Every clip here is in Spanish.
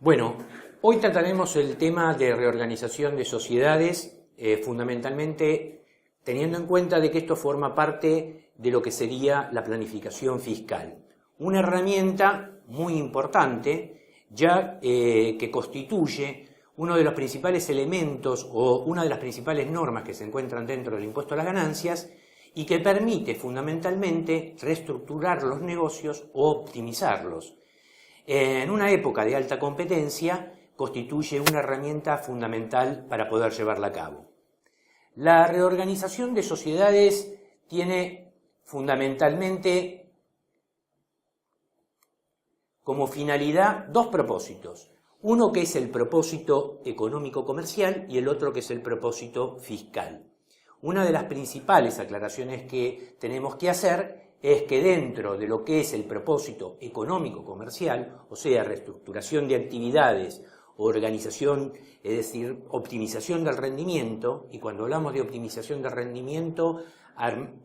Bueno, hoy trataremos el tema de reorganización de sociedades, fundamentalmente teniendo en cuenta de que esto forma parte de lo que sería la planificación fiscal. Una herramienta muy importante, ya que constituye uno de los principales elementos o una de las principales normas que se encuentran dentro del impuesto a las ganancias y que permite fundamentalmente reestructurar los negocios o optimizarlos. En una época de alta competencia, constituye una herramienta fundamental para poder llevarla a cabo. La reorganización de sociedades tiene fundamentalmente como finalidad dos propósitos. Uno que es el propósito económico-comercial y el otro que es el propósito fiscal. Una de las principales aclaraciones que tenemos que hacer es que dentro de lo que es el propósito económico-comercial, o sea, reestructuración de actividades, organización, es decir, optimización del rendimiento, y cuando hablamos de optimización del rendimiento,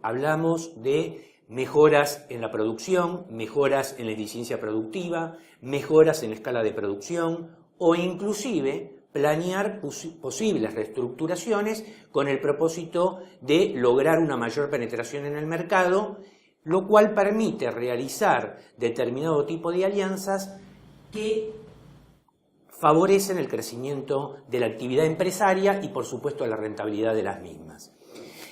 hablamos de mejoras en la producción, mejoras en la eficiencia productiva, mejoras en la escala de producción, o inclusive planear posibles reestructuraciones con el propósito de lograr una mayor penetración en el mercado, lo cual permite realizar determinado tipo de alianzas que favorecen el crecimiento de la actividad empresaria y, por supuesto, la rentabilidad de las mismas.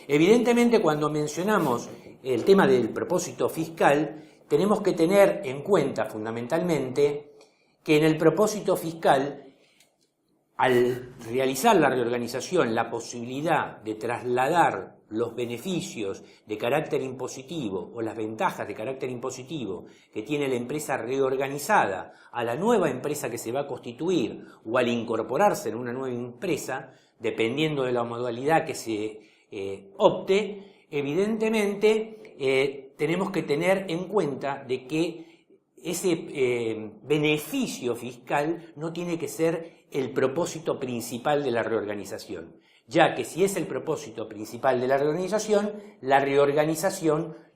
Evidentemente, cuando mencionamos el tema del propósito fiscal, tenemos que tener en cuenta fundamentalmente que en el propósito fiscal, al realizar la reorganización, la posibilidad de trasladar los beneficios de carácter impositivo o las ventajas de carácter impositivo que tiene la empresa reorganizada a la nueva empresa que se va a constituir o al incorporarse en una nueva empresa, dependiendo de la modalidad que se opte, evidentemente tenemos que tener en cuenta de que ese beneficio fiscal no tiene que ser el propósito principal de la reorganización, ya que si es el propósito principal de la reorganización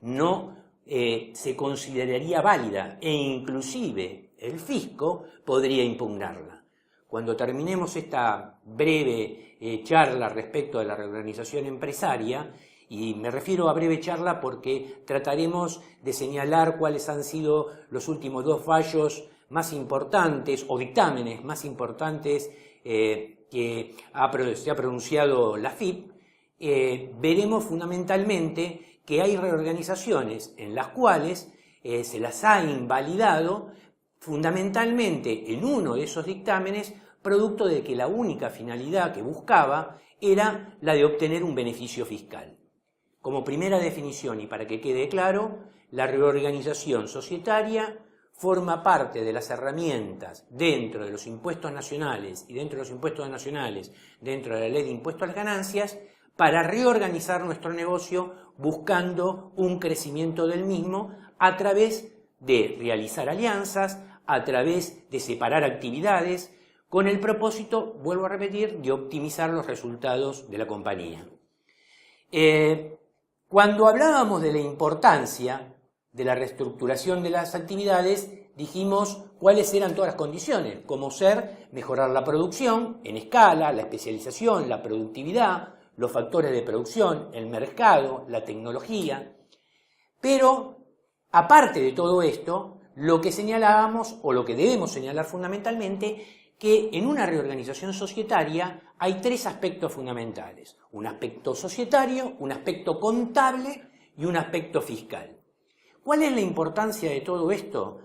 no se consideraría válida e inclusive el fisco podría impugnarla. Cuando terminemos esta breve charla respecto de la reorganización empresaria, y me refiero a breve charla porque trataremos de señalar cuáles han sido los últimos dos fallos más importantes o dictámenes más importantes que se ha pronunciado la FIP, veremos fundamentalmente que hay reorganizaciones en las cuales se las ha invalidado fundamentalmente en uno de esos dictámenes, producto de que la única finalidad que buscaba era la de obtener un beneficio fiscal. Como primera definición, y para que quede claro, la reorganización societaria forma parte de las herramientas dentro de los impuestos nacionales y dentro de los impuestos nacionales, dentro de la ley de impuesto a las ganancias, para reorganizar nuestro negocio buscando un crecimiento del mismo a través de realizar alianzas, a través de separar actividades, con el propósito, vuelvo a repetir, de optimizar los resultados de la compañía. Cuando hablábamos de la importancia de la reestructuración de las actividades, dijimos cuáles eran todas las condiciones, como ser mejorar la producción en escala, la especialización, la productividad, los factores de producción, el mercado, la tecnología. Pero, aparte de todo esto, lo que señalábamos, o lo que debemos señalar fundamentalmente, que en una reorganización societaria hay tres aspectos fundamentales: un aspecto societario, un aspecto contable y un aspecto fiscal. ¿Cuál es la importancia de todo esto?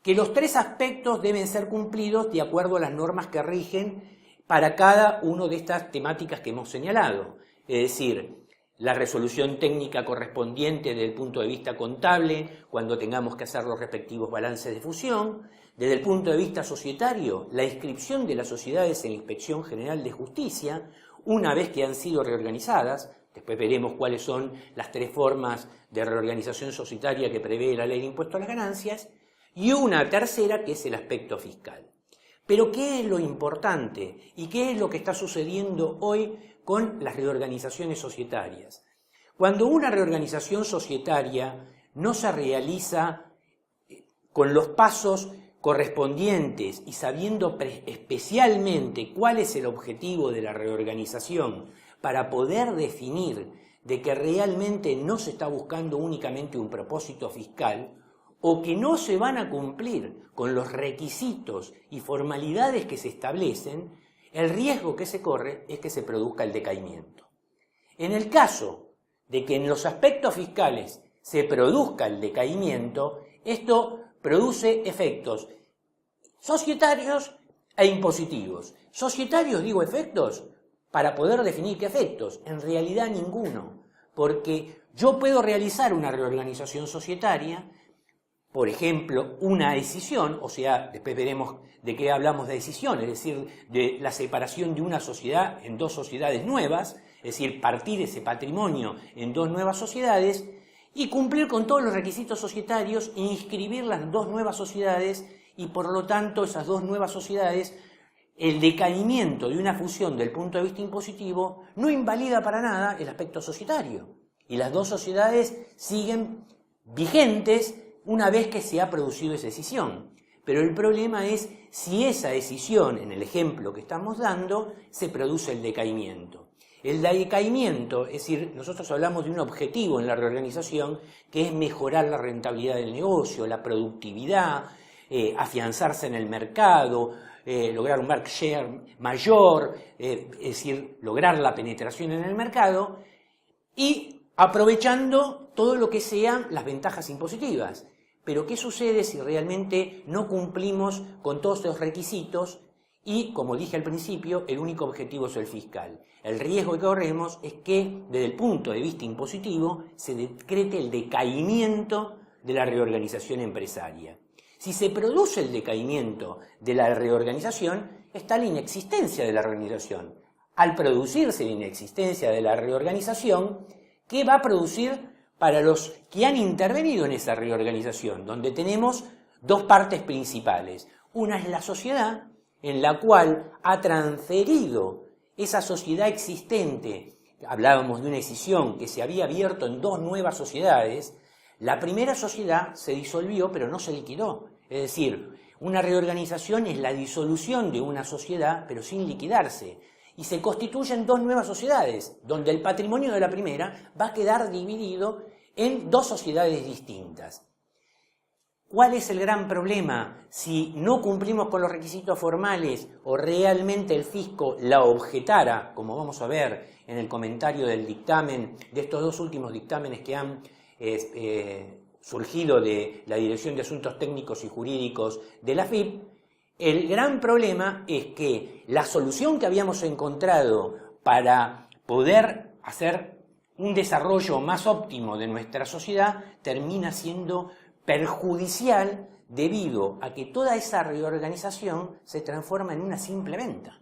Que los tres aspectos deben ser cumplidos de acuerdo a las normas que rigen para cada una de estas temáticas que hemos señalado. Es decir, la resolución técnica correspondiente desde el punto de vista contable, cuando tengamos que hacer los respectivos balances de fusión. Desde el punto de vista societario, la inscripción de las sociedades en la Inspección General de Justicia, una vez que han sido reorganizadas. Después veremos cuáles son las tres formas de reorganización societaria que prevé la ley de impuesto a las ganancias, y una tercera que es el aspecto fiscal. Pero ¿qué es lo importante y qué es lo que está sucediendo hoy con las reorganizaciones societarias? Cuando una reorganización societaria no se realiza con los pasos correspondientes y sabiendo especialmente cuál es el objetivo de la reorganización para poder definir de que realmente no se está buscando únicamente un propósito fiscal o que no se van a cumplir con los requisitos y formalidades que se establecen, el riesgo que se corre es que se produzca el decaimiento. En el caso de que en los aspectos fiscales se produzca el decaimiento, esto produce efectos societarios e impositivos. Societarios, digo efectos, para poder definir qué efectos. En realidad ninguno, porque yo puedo realizar una reorganización societaria, por ejemplo, una decisión, o sea, después veremos de qué hablamos de decisión, es decir, de la separación de una sociedad en dos sociedades nuevas, es decir, partir ese patrimonio en dos nuevas sociedades y cumplir con todos los requisitos societarios e inscribir las dos nuevas sociedades y por lo tanto esas dos nuevas sociedades, el decaimiento de una fusión del punto de vista impositivo no invalida para nada el aspecto societario y las dos sociedades siguen vigentes una vez que se ha producido esa escisión. Pero el problema es si esa escisión, en el ejemplo que estamos dando, se produce el decaimiento. El decaimiento, es decir, nosotros hablamos de un objetivo en la reorganización que es mejorar la rentabilidad del negocio, la productividad, afianzarse en el mercado, lograr un market share mayor, es decir, lograr la penetración en el mercado y aprovechando todo lo que sean las ventajas impositivas. Pero ¿qué sucede si realmente no cumplimos con todos los requisitos y, como dije al principio, el único objetivo es el fiscal? El riesgo que corremos es que, desde el punto de vista impositivo, se decrete el decaimiento de la reorganización empresaria. Si se produce el decaimiento de la reorganización, está la inexistencia de la reorganización. Al producirse la inexistencia de la reorganización, ¿qué va a producir para los que han intervenido en esa reorganización? Donde tenemos dos partes principales. Una es la sociedad, en la cual ha transferido esa sociedad existente. Hablábamos de una escisión que se había abierto en dos nuevas sociedades. La primera sociedad se disolvió, pero no se liquidó. Es decir, una reorganización es la disolución de una sociedad, pero sin liquidarse. Y se constituyen dos nuevas sociedades, donde el patrimonio de la primera va a quedar dividido en dos sociedades distintas. ¿Cuál es el gran problema? Si no cumplimos con los requisitos formales o realmente el fisco la objetara, como vamos a ver en el comentario del dictamen, de estos dos últimos dictámenes que han surgido de la Dirección de Asuntos Técnicos y Jurídicos de la AFIP, el gran problema es que la solución que habíamos encontrado para poder hacer un desarrollo más óptimo de nuestra sociedad termina siendo perjudicial debido a que toda esa reorganización se transforma en una simple venta.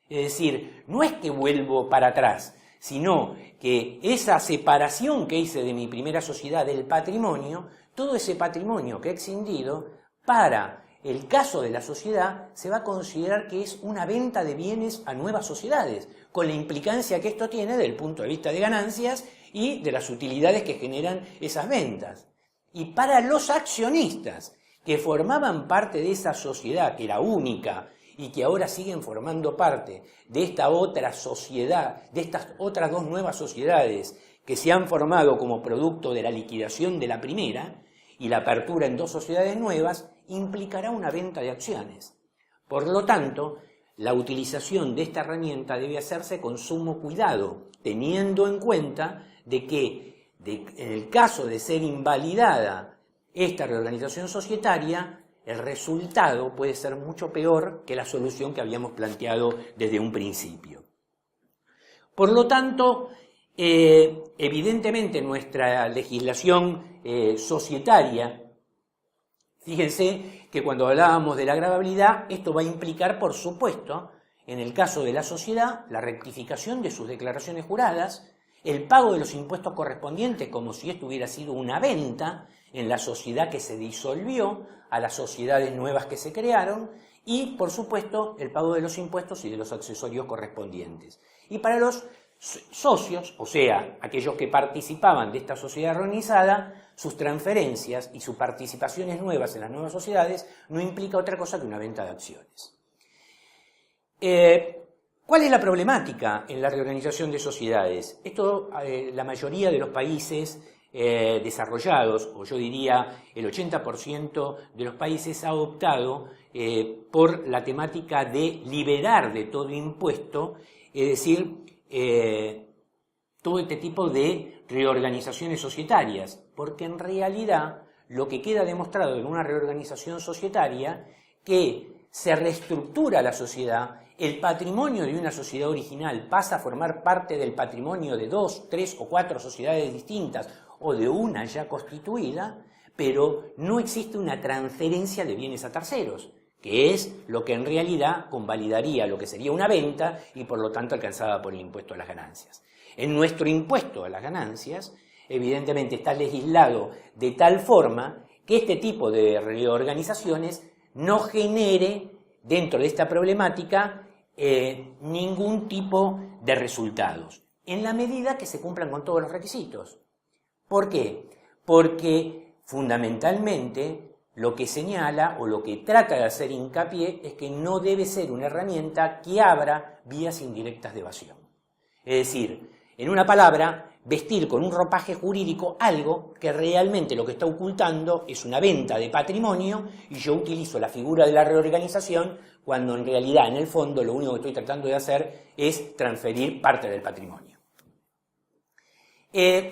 Es decir, no es que vuelvo para atrás, sino que esa separación que hice de mi primera sociedad del patrimonio, todo ese patrimonio que he excindido, para el caso de la sociedad se va a considerar que es una venta de bienes a nuevas sociedades, con la implicancia que esto tiene desde el punto de vista de ganancias y de las utilidades que generan esas ventas. Y para los accionistas que formaban parte de esa sociedad, que era única, y que ahora siguen formando parte de esta otra sociedad, de estas otras dos nuevas sociedades que se han formado como producto de la liquidación de la primera y la apertura en dos sociedades nuevas, implicará una venta de acciones. Por lo tanto, la utilización de esta herramienta debe hacerse con sumo cuidado, teniendo en cuenta de que en el caso de ser invalidada esta reorganización societaria, el resultado puede ser mucho peor que la solución que habíamos planteado desde un principio. Por lo tanto, evidentemente nuestra legislación societaria, fíjense que cuando hablábamos de la gravabilidad, esto va a implicar, por supuesto, en el caso de la sociedad, la rectificación de sus declaraciones juradas, el pago de los impuestos correspondientes como si esto hubiera sido una venta en la sociedad que se disolvió a las sociedades nuevas que se crearon y, por supuesto, el pago de los impuestos y de los accesorios correspondientes. Y para los socios, o sea, aquellos que participaban de esta sociedad organizada, sus transferencias y sus participaciones nuevas en las nuevas sociedades no implica otra cosa que una venta de acciones. ¿Cuál es la problemática en la reorganización de sociedades? Esto la mayoría de los países desarrollados, o yo diría el 80% de los países, ha optado por la temática de liberar de todo impuesto, es decir, todo este tipo de reorganizaciones societarias, porque en realidad lo que queda demostrado en una reorganización societaria que se reestructura la sociedad, el patrimonio de una sociedad original pasa a formar parte del patrimonio de 2, 3 o 4 sociedades distintas o de una ya constituida, pero no existe una transferencia de bienes a terceros, que es lo que en realidad convalidaría lo que sería una venta y por lo tanto alcanzada por el impuesto a las ganancias. En nuestro impuesto a las ganancias, evidentemente está legislado de tal forma que este tipo de reorganizaciones no genere dentro de esta problemática ningún tipo de resultados, en la medida que se cumplan con todos los requisitos. ¿Por qué? Porque fundamentalmente lo que señala o lo que trata de hacer hincapié es que no debe ser una herramienta que abra vías indirectas de evasión. Es decir, en una palabra, vestir con un ropaje jurídico algo que realmente lo que está ocultando es una venta de patrimonio y yo utilizo la figura de la reorganización cuando en realidad, en el fondo, lo único que estoy tratando de hacer es transferir parte del patrimonio.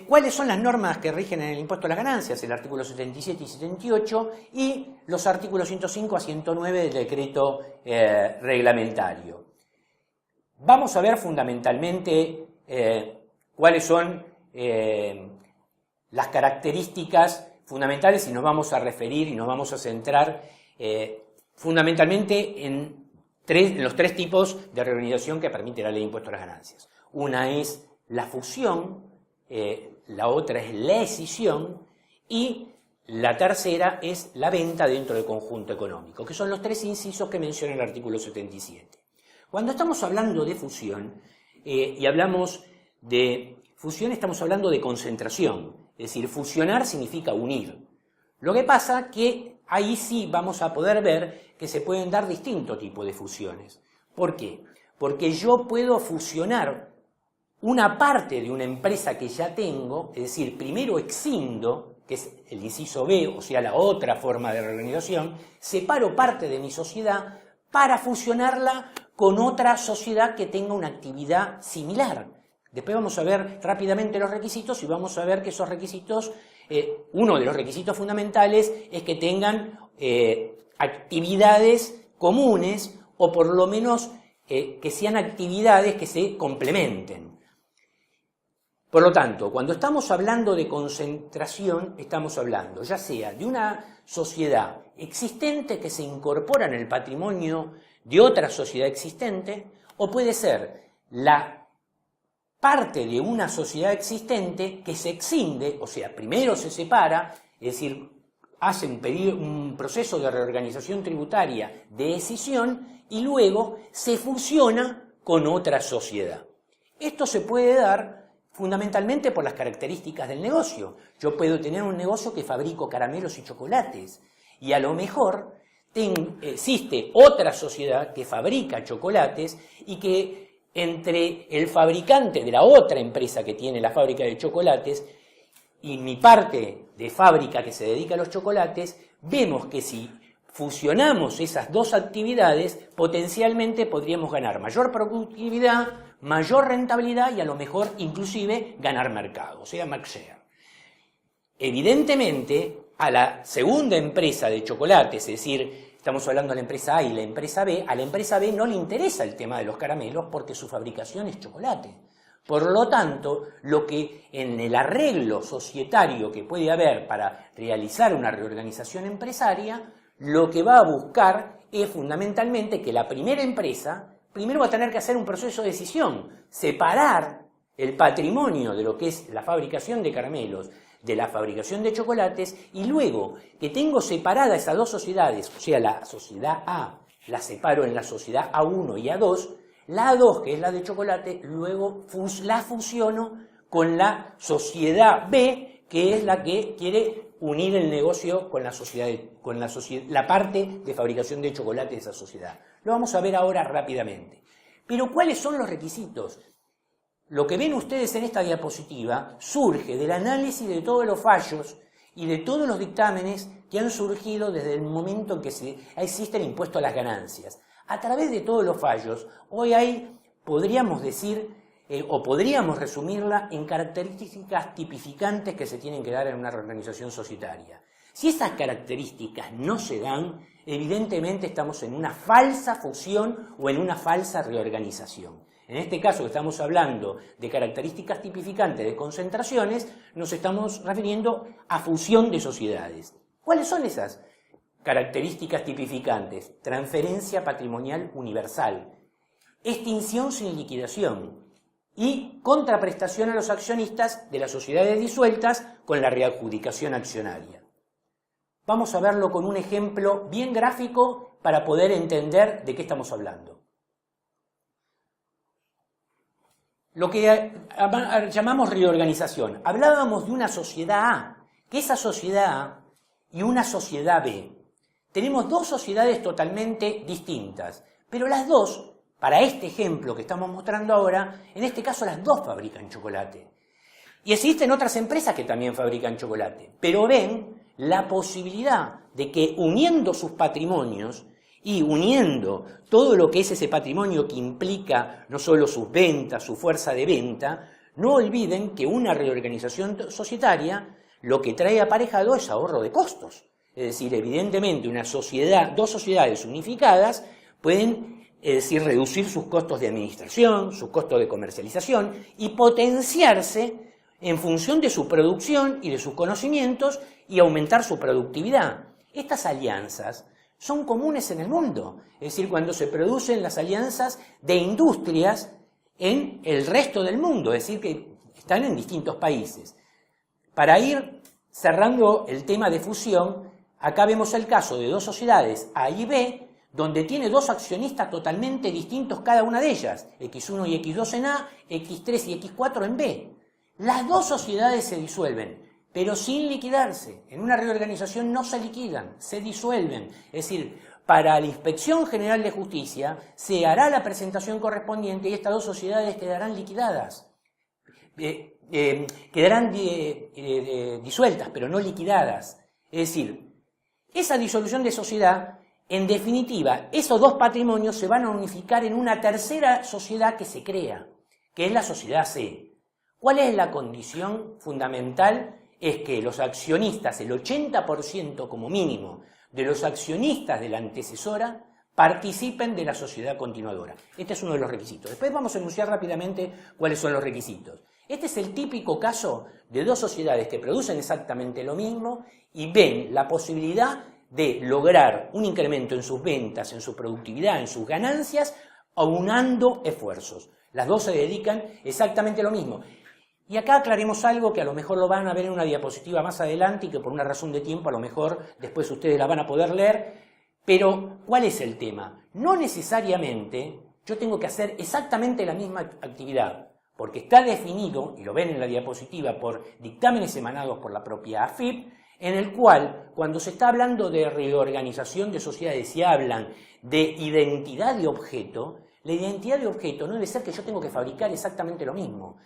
¿Cuáles son las normas que rigen en el impuesto a las ganancias? El artículo 77 y 78 y los artículos 105 a 109 del decreto reglamentario. Vamos a ver fundamentalmente cuáles son las características fundamentales y nos vamos a referir y nos vamos a centrar fundamentalmente en los tres tipos de reorganización que permite la ley de impuesto a las ganancias. Una es la fusión, la otra es la escisión y la tercera es la venta dentro del conjunto económico, que son los tres incisos que menciona el artículo 77. Cuando estamos hablando de fusión y hablamos de fusión, estamos hablando de concentración, es decir, fusionar significa unir. Lo que pasa que ahí sí vamos a poder ver que se pueden dar distintos tipos de fusiones. ¿Por qué? Porque yo puedo fusionar una parte de una empresa que ya tengo, es decir, primero excindo, que es el inciso B, o sea, la otra forma de reorganización, separo parte de mi sociedad para fusionarla con otra sociedad que tenga una actividad similar. Después vamos a ver rápidamente los requisitos y vamos a ver que esos requisitos, uno de los requisitos fundamentales es que tengan actividades comunes o por lo menos que sean actividades que se complementen. Por lo tanto, cuando estamos hablando de concentración, estamos hablando ya sea de una sociedad existente que se incorpora en el patrimonio de otra sociedad existente, o puede ser la parte de una sociedad existente que se excinde, o sea, primero se separa, es decir, hace un proceso de reorganización tributaria de escisión y luego se fusiona con otra sociedad. Esto se puede dar fundamentalmente por las características del negocio. Yo puedo tener un negocio que fabrico caramelos y chocolates y a lo mejor existe otra sociedad que fabrica chocolates y que entre el fabricante de la otra empresa que tiene la fábrica de chocolates y mi parte de fábrica que se dedica a los chocolates, vemos que si fusionamos esas dos actividades, potencialmente podríamos ganar mayor productividad, mayor rentabilidad y a lo mejor inclusive ganar mercado, o sea, market share. Evidentemente, a la segunda empresa de chocolates, es decir, estamos hablando de la empresa A y la empresa B, a la empresa B no le interesa el tema de los caramelos porque su fabricación es chocolate. Por lo tanto, lo que en el arreglo societario que puede haber para realizar una reorganización empresaria, lo que va a buscar es fundamentalmente que la primera empresa primero va a tener que hacer un proceso de decisión, separar el patrimonio de lo que es la fabricación de caramelos de la fabricación de chocolates y luego que tengo separadas esas dos sociedades, o sea, la sociedad A la separo en la sociedad A1 y A2, La A2, que es la de chocolate, luego la fusiono con la sociedad B, que es la que quiere unir el negocio con la parte de fabricación de chocolate de esa sociedad. Lo vamos a ver ahora rápidamente. Pero ¿cuáles son los requisitos? Lo que ven ustedes en esta diapositiva surge del análisis de todos los fallos y de todos los dictámenes que han surgido desde el momento en que existe el impuesto a las ganancias. A través de todos los fallos, hoy podríamos decir, o podríamos resumirla en características tipificantes que se tienen que dar en una reorganización societaria. Si esas características no se dan, evidentemente estamos en una falsa fusión o en una falsa reorganización. En este caso que estamos hablando de características tipificantes de concentraciones, nos estamos refiriendo a fusión de sociedades. ¿Cuáles son esas características tipificantes? Transferencia patrimonial universal, extinción sin liquidación y contraprestación a los accionistas de las sociedades disueltas con la readjudicación accionaria. Vamos a verlo con un ejemplo bien gráfico para poder entender de qué estamos hablando. Lo que llamamos reorganización. Hablábamos de una sociedad A, que esa sociedad A y una sociedad B. Tenemos dos sociedades totalmente distintas, pero las dos, para este ejemplo que estamos mostrando ahora, en este caso las dos fabrican chocolate. Y existen otras empresas que también fabrican chocolate, pero ven la posibilidad de que uniendo sus patrimonios y uniendo todo lo que es ese patrimonio que implica no solo sus ventas, su fuerza de venta, no olviden que una reorganización societaria lo que trae aparejado es ahorro de costos. Es decir, evidentemente dos sociedades unificadas pueden reducir sus costos de administración, sus costos de comercialización y potenciarse en función de su producción y de sus conocimientos y aumentar su productividad. Estas alianzas son comunes en el mundo, es decir, cuando se producen las alianzas de industrias en el resto del mundo, es decir, que están en distintos países. Para ir cerrando el tema de fusión, acá vemos el caso de dos sociedades A y B, donde tiene dos accionistas totalmente distintos cada una de ellas, X1 y X2 en A, X3 y X4 en B. Las dos sociedades se disuelven, pero sin liquidarse. En una reorganización no se liquidan, se disuelven. Es decir, para la Inspección General de Justicia se hará la presentación correspondiente y estas dos sociedades quedarán liquidadas. Quedarán disueltas, pero no liquidadas. Es decir, esa disolución de sociedad, en definitiva, esos dos patrimonios se van a unificar en una tercera sociedad que se crea, que es la sociedad C. ¿Cuál es la condición fundamental? Es que los accionistas, el 80% como mínimo de los accionistas de la antecesora, participen de la sociedad continuadora. Este es uno de los requisitos. Después vamos a enunciar rápidamente cuáles son los requisitos. Este es el típico caso de dos sociedades que producen exactamente lo mismo y ven la posibilidad de lograr un incremento en sus ventas, en su productividad, en sus ganancias, aunando esfuerzos. Las dos se dedican exactamente a lo mismo. Y acá aclaremos algo que a lo mejor lo van a ver en una diapositiva más adelante y que por una razón de tiempo a lo mejor después ustedes la van a poder leer. Pero, ¿cuál es el tema? No necesariamente yo tengo que hacer exactamente la misma actividad, porque está definido, y lo ven en la diapositiva, por dictámenes emanados por la propia AFIP, en el cual, cuando se está hablando de reorganización de sociedades y hablan de identidad de objeto, la identidad de objeto no debe ser que yo tengo que fabricar exactamente lo mismo.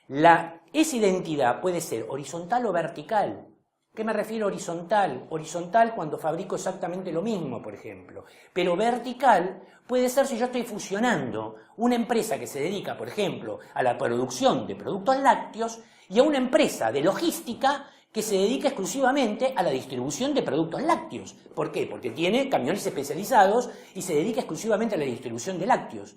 Esa identidad puede ser horizontal o vertical. ¿Qué me refiero a horizontal? Horizontal cuando fabrico exactamente lo mismo, por ejemplo. Pero vertical puede ser si yo estoy fusionando una empresa que se dedica, por ejemplo, a la producción de productos lácteos y a una empresa de logística que se dedica exclusivamente a la distribución de productos lácteos. ¿Por qué? Porque tiene camiones especializados y se dedica exclusivamente a la distribución de lácteos.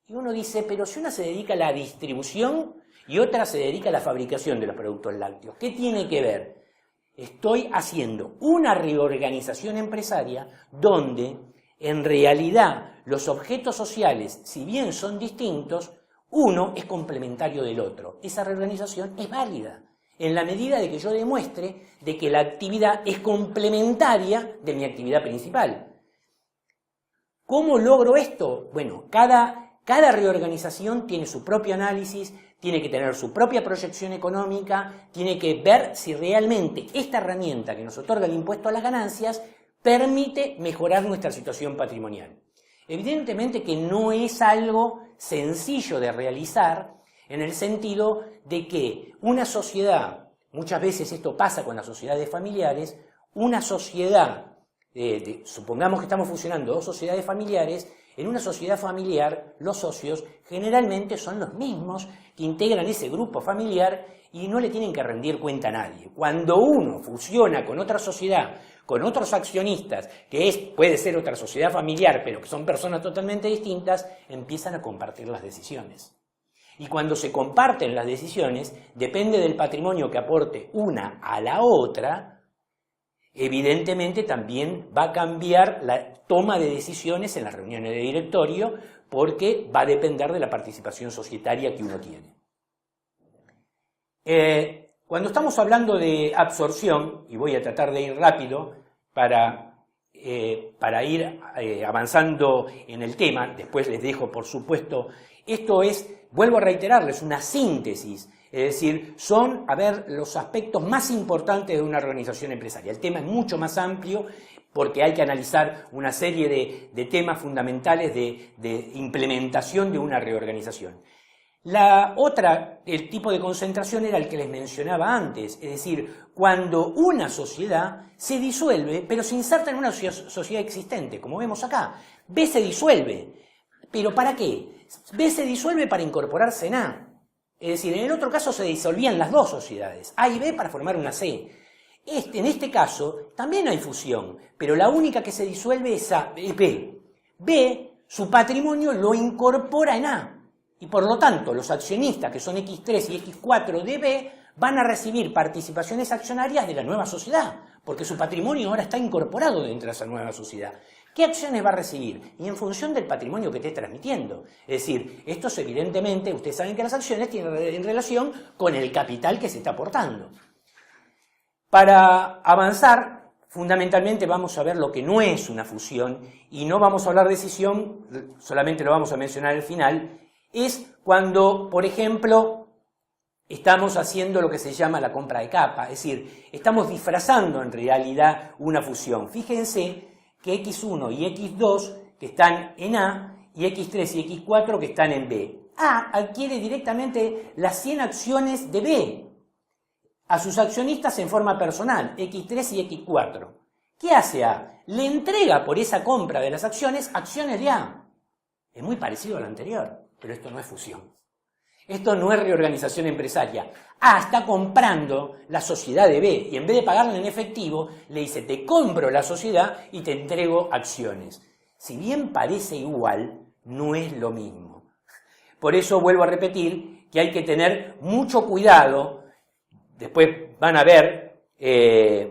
Y uno dice, pero si una se dedica a la distribución y otra se dedica a la fabricación de los productos lácteos, ¿qué tiene que ver? Estoy haciendo una reorganización empresaria donde, en realidad, los objetos sociales, si bien son distintos, uno es complementario del otro. Esa reorganización es válida, en la medida de que yo demuestre de que la actividad es complementaria de mi actividad principal. ¿Cómo logro esto? Bueno, cada Cada reorganización tiene su propio análisis, tiene que tener su propia proyección económica, tiene que ver si realmente esta herramienta que nos otorga el impuesto a las ganancias permite mejorar nuestra situación patrimonial. Evidentemente que no es algo sencillo de realizar en el sentido de que una sociedad, muchas veces esto pasa con las sociedades familiares, una sociedad, supongamos que estamos fusionando dos sociedades familiares, en una sociedad familiar los socios generalmente son los mismos que integran ese grupo familiar y no le tienen que rendir cuenta a nadie. Cuando uno fusiona con otra sociedad, con otros accionistas, que puede ser otra sociedad familiar, pero que son personas totalmente distintas, empiezan a compartir las decisiones. Y cuando se comparten las decisiones, depende del patrimonio que aporte una a la otra, evidentemente también va a cambiar la toma de decisiones en las reuniones de directorio, porque va a depender de la participación societaria que uno tiene. Cuando estamos hablando de absorción, y voy a tratar de ir rápido para ir avanzando en el tema, después les dejo por supuesto, esto es, vuelvo a reiterarles, una síntesis, es decir, son, los aspectos más importantes de una organización empresarial. El tema es mucho más amplio porque hay que analizar una serie de temas fundamentales de implementación de una reorganización. La otra, el tipo de concentración era el que les mencionaba antes, es decir, cuando una sociedad se disuelve, pero se inserta en una sociedad existente, como vemos acá. B se disuelve, ¿pero para qué? B se disuelve para incorporarse en A. Es decir, en el otro caso se disolvían las dos sociedades, A y B, para formar una C. En este caso también hay fusión, pero la única que se disuelve es B. B, su patrimonio lo incorpora en A. Y por lo tanto, los accionistas, que son X3 y X4 de B, van a recibir participaciones accionarias de la nueva sociedad, porque su patrimonio ahora está incorporado dentro de esa nueva sociedad. ¿Qué acciones va a recibir? Y en función del patrimonio que esté transmitiendo. Es decir, estos evidentemente, ustedes saben que las acciones tienen en relación con el capital que se está aportando. Para avanzar, fundamentalmente vamos a ver lo que no es una fusión, y no vamos a hablar de escisión, solamente lo vamos a mencionar al final. Es cuando, por ejemplo, estamos haciendo lo que se llama la compra de capa, es decir, estamos disfrazando en realidad una fusión. Fíjense que X1 y X2 que están en A y X3 y X4 que están en B. A adquiere directamente las 100 acciones de B a sus accionistas en forma personal, X3 y X4. ¿Qué hace A? Le entrega por esa compra de las acciones de A. Es muy parecido al anterior. Pero esto no es fusión. Esto no es reorganización empresaria. A está comprando la sociedad de B y en vez de pagarle en efectivo, le dice, te compro la sociedad y te entrego acciones. Si bien parece igual, no es lo mismo. Por eso vuelvo a repetir que hay que tener mucho cuidado. Después van a ver, es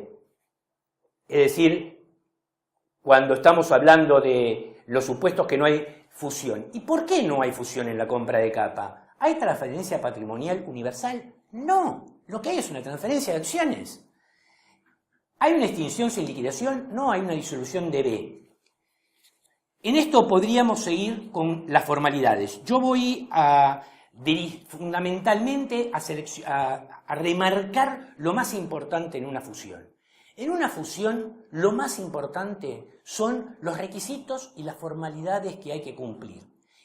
decir, cuando estamos hablando de los supuestos que no hay fusión. ¿Y por qué no hay fusión en la compra de capa? ¿Hay transferencia patrimonial universal? No, lo que hay es una transferencia de acciones. ¿Hay una extinción sin liquidación? No, hay una disolución de B. En esto podríamos seguir con las formalidades. Yo voy a fundamentalmente a remarcar lo más importante en una fusión. En una fusión, lo más importante son los requisitos y las formalidades que hay que cumplir.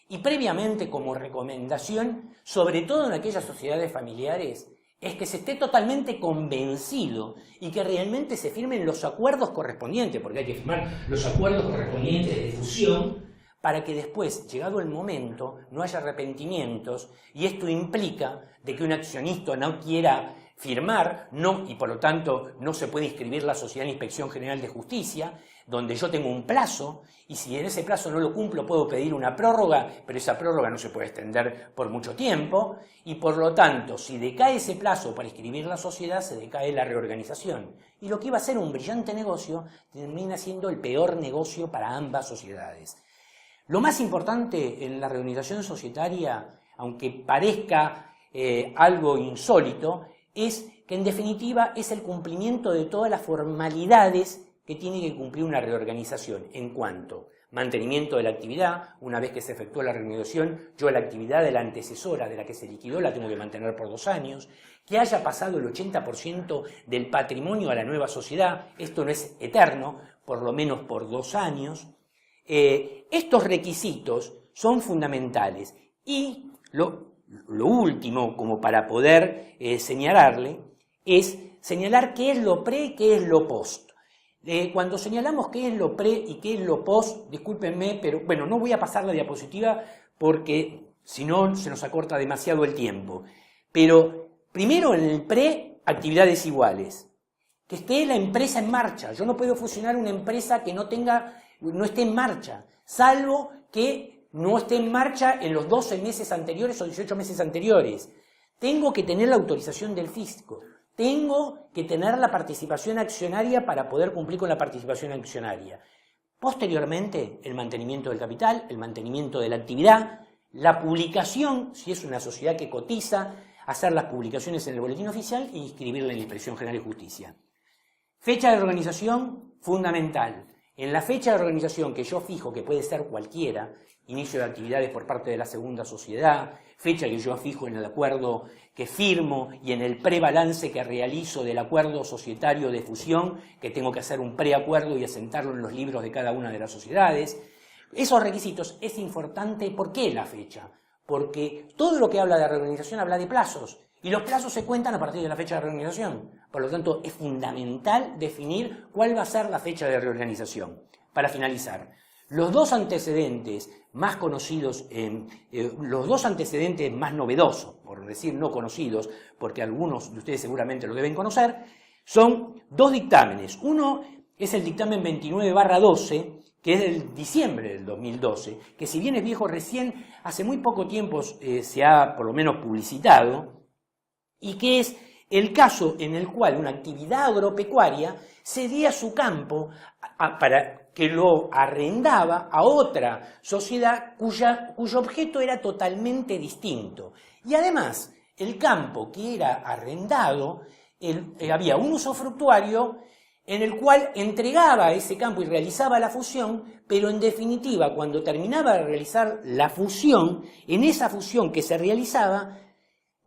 Y previamente, como recomendación, sobre todo en aquellas sociedades familiares, es que se esté totalmente convencido y que realmente se firmen los acuerdos correspondientes, porque hay que firmar los acuerdos correspondientes de fusión, para que después, llegado el momento, no haya arrepentimientos, y esto implica de que un accionista no quiera firmar, y por lo tanto no se puede inscribir la sociedad en Inspección General de Justicia, donde yo tengo un plazo, y si en ese plazo no lo cumplo puedo pedir una prórroga, pero esa prórroga no se puede extender por mucho tiempo, y por lo tanto, si decae ese plazo para inscribir la sociedad, se decae la reorganización. Y lo que iba a ser un brillante negocio, termina siendo el peor negocio para ambas sociedades. Lo más importante en la reorganización societaria, aunque parezca algo insólito, es que en definitiva es el cumplimiento de todas las formalidades que tiene que cumplir una reorganización en cuanto a mantenimiento de la actividad. Una vez que se efectuó la reanudación, yo la actividad de la antecesora de la que se liquidó la tengo que mantener por 2 años. Que haya pasado el 80% del patrimonio a la nueva sociedad, esto no es eterno, por lo menos por 2 años. Estos requisitos son fundamentales. Y lo último, como para poder señalarle, es señalar qué es lo pre y qué es lo post. Cuando señalamos qué es lo pre y qué es lo post, discúlpenme, pero bueno, no voy a pasar la diapositiva porque si no se nos acorta demasiado el tiempo. Pero primero en el pre, actividades iguales. Que esté la empresa en marcha. Yo no puedo fusionar una empresa que no esté en marcha, salvo que no esté en marcha en los 12 meses anteriores o 18 meses anteriores. Tengo que tener la autorización del fisco. Tengo que tener la participación accionaria para poder cumplir con la participación accionaria. Posteriormente, el mantenimiento del capital, el mantenimiento de la actividad, la publicación, si es una sociedad que cotiza, hacer las publicaciones en el boletín oficial e inscribirla en la Inspección General de Justicia. Fecha de organización, fundamental. En la fecha de organización que yo fijo, que puede ser cualquiera, inicio de actividades por parte de la segunda sociedad, fecha que yo fijo en el acuerdo que firmo y en el prebalance que realizo del acuerdo societario de fusión, que tengo que hacer un preacuerdo y asentarlo en los libros de cada una de las sociedades. Esos requisitos es importante. ¿Por qué la fecha? Porque todo lo que habla de reorganización habla de plazos, y los plazos se cuentan a partir de la fecha de reorganización. Por lo tanto, es fundamental definir cuál va a ser la fecha de reorganización. Para finalizar, los dos antecedentes más conocidos, los dos antecedentes más novedosos, por decir no conocidos, porque algunos de ustedes seguramente lo deben conocer, son 2 dictámenes. Uno es el dictamen 29/12, que es del diciembre del 2012, que si bien es viejo, recién hace muy poco tiempo se ha por lo menos publicitado, y que es el caso en el cual una actividad agropecuaria cedía su campo para que lo arrendaba a otra sociedad cuyo objeto era totalmente distinto. Y además, el campo que era arrendado, había un usufructuario en el cual entregaba ese campo y realizaba la fusión, pero en definitiva, cuando terminaba de realizar la fusión, en esa fusión que se realizaba,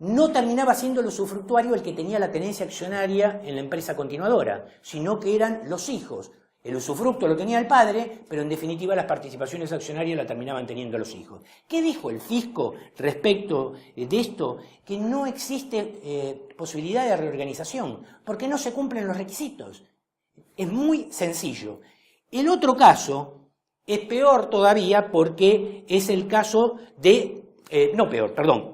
no terminaba siendo el usufructuario el que tenía la tenencia accionaria en la empresa continuadora, sino que eran los hijos. El usufructo lo tenía el padre, pero en definitiva las participaciones accionarias la terminaban teniendo los hijos. ¿Qué dijo el fisco respecto de esto? Que no existe posibilidad de reorganización, porque no se cumplen los requisitos. Es muy sencillo. El otro caso es peor todavía porque es el caso de...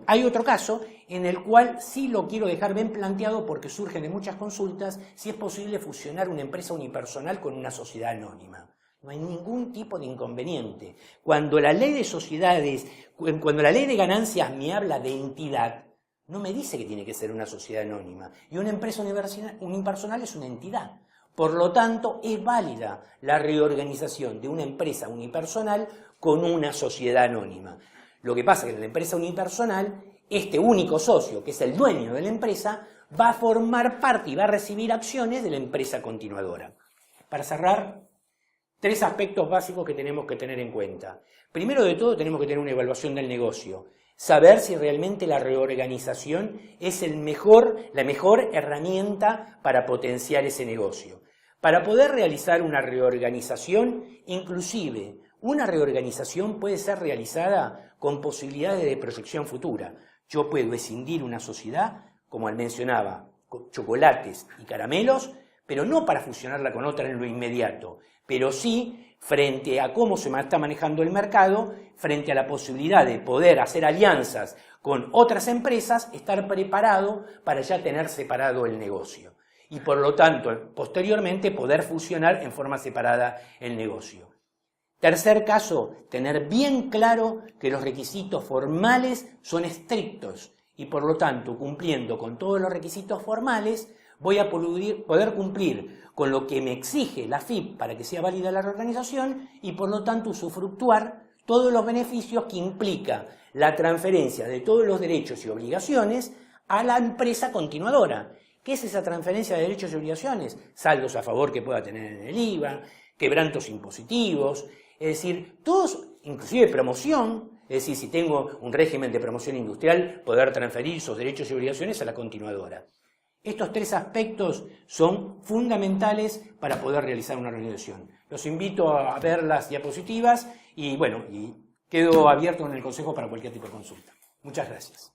hay otro caso en el cual sí lo quiero dejar bien planteado porque surgen de muchas consultas si es posible fusionar una empresa unipersonal con una sociedad anónima. No hay ningún tipo de inconveniente. Cuando la ley de sociedades, cuando la ley de ganancias me habla de entidad, no me dice que tiene que ser una sociedad anónima. Y una empresa unipersonal es una entidad. Por lo tanto, es válida la reorganización de una empresa unipersonal con una sociedad anónima. Lo que pasa es que en la empresa unipersonal, este único socio, que es el dueño de la empresa, va a formar parte y va a recibir acciones de la empresa continuadora. Para cerrar, 3 aspectos básicos que tenemos que tener en cuenta. Primero de todo, tenemos que tener una evaluación del negocio. Saber si realmente la reorganización es la mejor herramienta para potenciar ese negocio. Para poder realizar una reorganización, inclusive una reorganización puede ser realizada con posibilidades de proyección futura. Yo puedo escindir una sociedad, como él mencionaba, con chocolates y caramelos, pero no para fusionarla con otra en lo inmediato, pero sí frente a cómo se está manejando el mercado, frente a la posibilidad de poder hacer alianzas con otras empresas, estar preparado para ya tener separado el negocio. Y por lo tanto, posteriormente, poder fusionar en forma separada el negocio. Tercer caso, tener bien claro que los requisitos formales son estrictos y por lo tanto, cumpliendo con todos los requisitos formales, voy a poder cumplir con lo que me exige la FIP para que sea válida la reorganización y por lo tanto usufructuar todos los beneficios que implica la transferencia de todos los derechos y obligaciones a la empresa continuadora. ¿Qué es esa transferencia de derechos y obligaciones? Saldos a favor que pueda tener en el IVA, quebrantos impositivos, Es decir, todos, inclusive promoción, es decir, si tengo un régimen de promoción industrial, poder transferir sus derechos y obligaciones a la continuadora. Estos tres aspectos son fundamentales para poder realizar una organización. Los invito a ver las diapositivas y bueno, quedo abierto en el consejo para cualquier tipo de consulta. Muchas gracias.